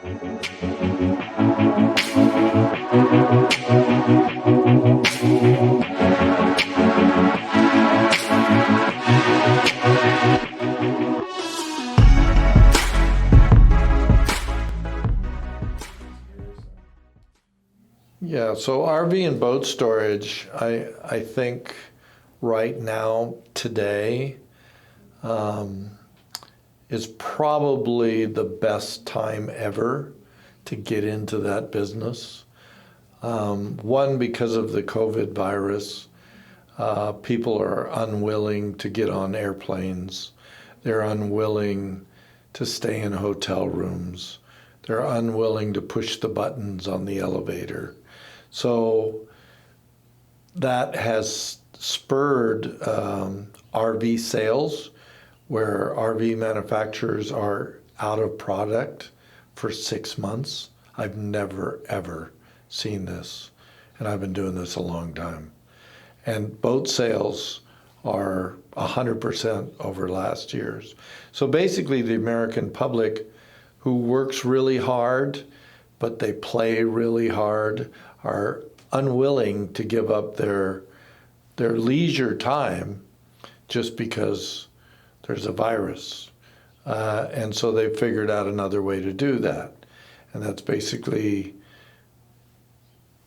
Yeah, so RV and boat storage, I think right now, today, is probably the best time ever to get into that business. One, because of the COVID virus, people are unwilling to get on airplanes. They're unwilling to stay in hotel rooms. They're unwilling to push the buttons on the elevator. So that has spurred RV sales, where RV manufacturers are out of product for 6 months. I've never, ever seen this, and I've been doing this a long time. And boat sales are 100% over last year's. So basically the American public, who works really hard, but they play really hard, are unwilling to give up their leisure time just because there's a virus. And so they figured out another way to do that. And that's basically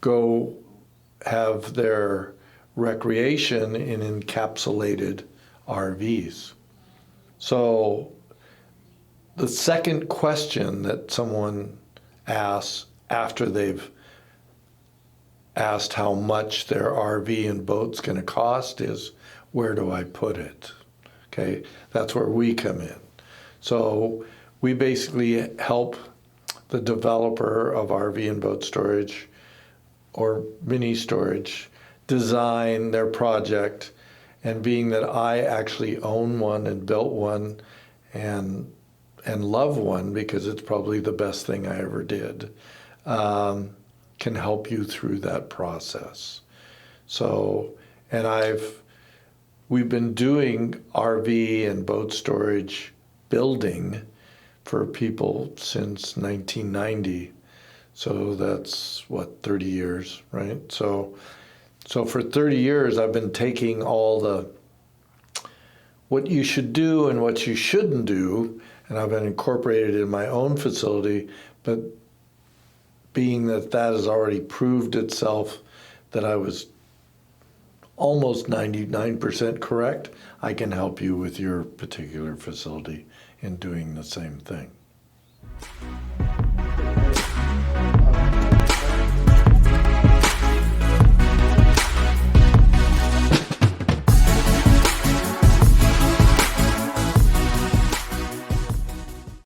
go have their recreation in encapsulated RVs. So the second question that someone asks after they've asked how much their RV and boat's going to cost is, where do I put it? Okay, that's where we come in. So we basically help the developer of RV and boat storage or mini storage design their project. And being that I actually own one and built one and love one because it's probably the best thing I ever did, can help you through that process. So, and we've been doing RV and boat storage building for people since 1990. So that's what, 30 years, right? So for 30 years, I've been taking all what you should do and what you shouldn't do, and I've been incorporated in my own facility, but being that has already proved itself that I was almost 99% correct, I can help you with your particular facility in doing the same thing.